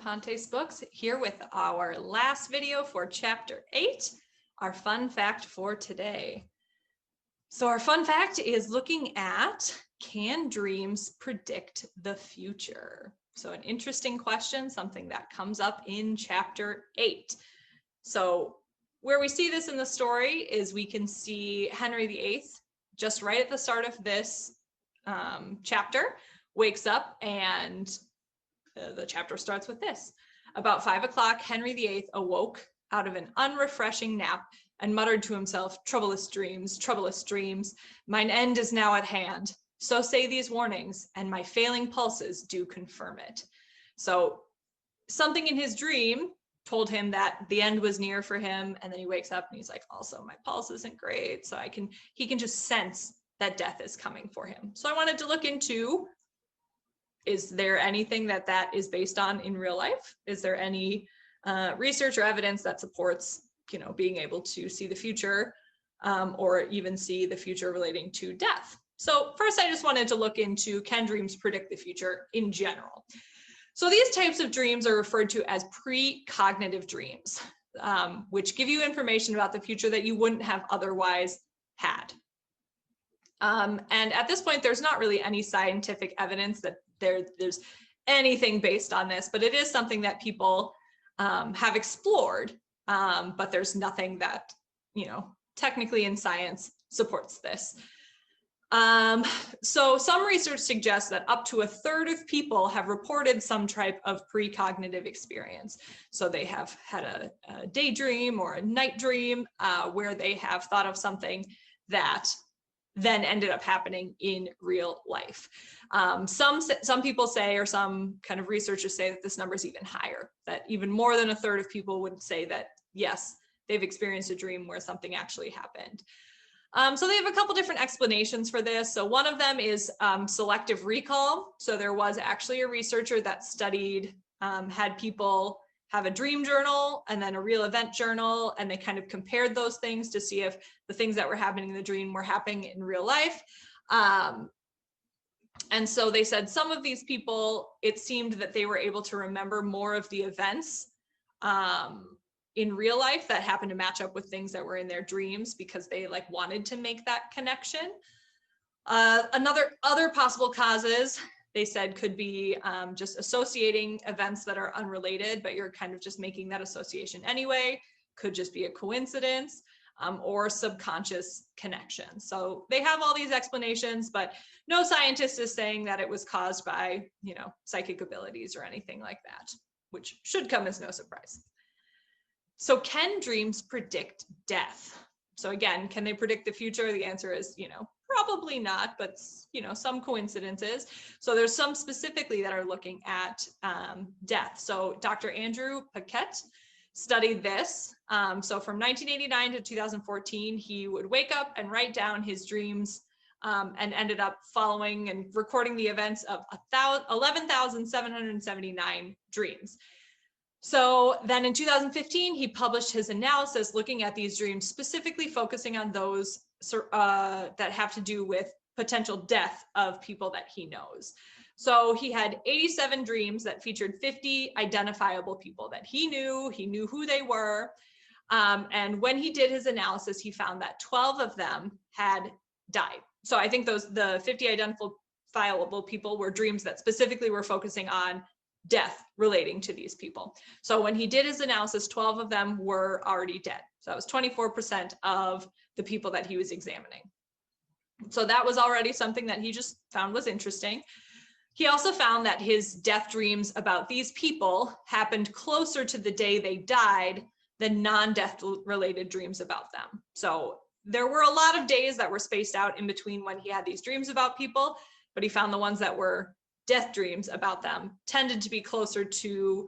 Pontes Books, here with our last video for Chapter 8, our fun fact for today. So our fun fact is looking at, can dreams predict the future? So an interesting question, something that comes up in Chapter 8. So where we see this in the story is we can see Henry VIII, just right at the start of this chapter, wakes up and the chapter starts with this. About 5 o'clock, Henry VIII awoke out of an unrefreshing nap and muttered to himself, troublous dreams, mine end is now at hand. So say these warnings, and my failing pulses do confirm it. So something in his dream told him that the end was near for him, and then he wakes up and he's like, also my pulse isn't great, so he can just sense that death is coming for him. So I wanted to look into, is there anything that is based on in real life? Is there any research or evidence that supports, being able to see the future or even see the future relating to death? So first, I just wanted to look into, can dreams predict the future in general? So these types of dreams are referred to as precognitive dreams, which give you information about the future that you wouldn't have otherwise had. And at this point, there's not really any scientific evidence that there's anything based on this, but it is something that people have explored, but there's nothing that, technically in science supports this. So some research suggests that up to 1/3 of people have reported some type of precognitive experience. So they have had a daydream or a night dream where they have thought of something that then ended up happening in real life. Some people say, or some kind of researchers say, that this number is even higher, that even more than 1/3 of people would say that, yes, they've experienced a dream where something actually happened. So they have a couple different explanations for this. So one of them is selective recall. So there was actually a researcher that studied, had people have a dream journal and then a real event journal, and they kind of compared those things to see if the things that were happening in the dream were happening in real life. And so they said some of these people, it seemed that they were able to remember more of the events in real life that happened to match up with things that were in their dreams, because they wanted to make that connection. Other possible causes, they said, could be just associating events that are unrelated, but you're kind of just making that association anyway. Could just be a coincidence, or subconscious connection. So they have all these explanations, but no scientist is saying that it was caused by, psychic abilities or anything like that, which should come as no surprise. So can dreams predict death? So again, can they predict the future? The answer is, probably not, but some coincidences. So there's some specifically that are looking at death. So Dr. Andrew Paquette studied this. So from 1989 to 2014, he would wake up and write down his dreams, and ended up following and recording the events of 11,779 dreams. So then in 2015, he published his analysis looking at these dreams, specifically focusing on those that have to do with potential death of people that he knows. So he had 87 dreams that featured 50 identifiable people that he knew who they were. And when he did his analysis, he found that 12 of them had died. So I think the 50 identifiable people were dreams that specifically were focusing on death relating to these people. So when he did his analysis, 12 of them were already dead. So that was 24% of the people that he was examining. So that was already something that he just found was interesting. He also found that his death dreams about these people happened closer to the day they died than non-death related dreams about them. So there were a lot of days that were spaced out in between when he had these dreams about people, but he found the ones that were death dreams about them tended to be closer to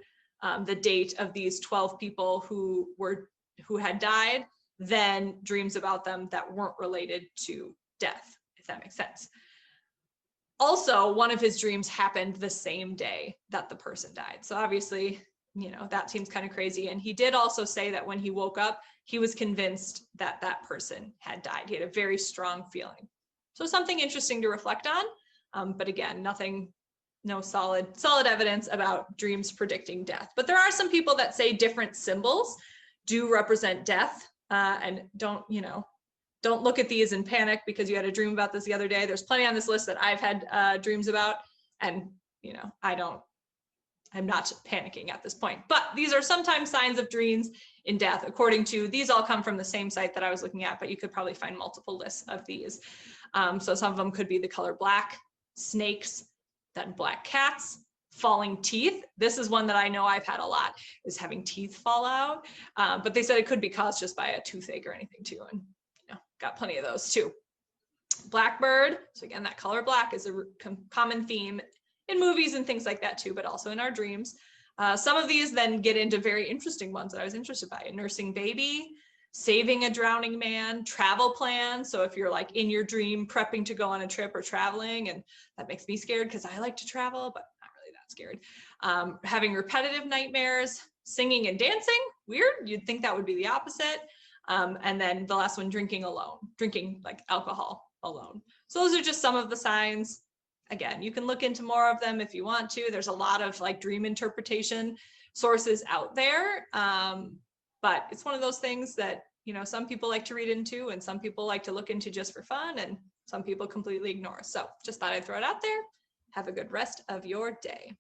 the date of these 12 people who had died than dreams about them that weren't related to death, if that makes sense. Also, one of his dreams happened the same day that the person died. So obviously, that seems kind of crazy. And he did also say that when he woke up, he was convinced that that person had died. He had a very strong feeling. So something interesting to reflect on. But again, nothing no solid evidence about dreams predicting death. But there are some people that say different symbols do represent death, and don't look at these and panic because you had a dream about this the other day. There's plenty on this list that I've had dreams about, and I'm not panicking at this point. But these are sometimes signs of dreams in death, according to, these all come from the same site that I was looking at, but you could probably find multiple lists of these. So some of them could be the color black, snakes, then black cats, falling teeth. This is one that I know I've had a lot, is having teeth fall out. But they said it could be caused just by a toothache or anything too. And got plenty of those too. Blackbird. So again, that color black is a common theme in movies and things like that too, but also in our dreams. Some of these then get into very interesting ones that I was interested by: a nursing baby, saving a drowning man, travel plans. So if you're like in your dream prepping to go on a trip or traveling, and that makes me scared because I like to travel, but not really that scared. Having repetitive nightmares, singing and dancing, weird. You'd think that would be the opposite. And then the last one, drinking alone, drinking like alcohol alone. So those are just some of the signs. Again, you can look into more of them if you want to. There's a lot of like dream interpretation sources out there. But it's one of those things that, some people like to read into and some people like to look into just for fun, and some people completely ignore. So just thought I'd throw it out there. Have a good rest of your day.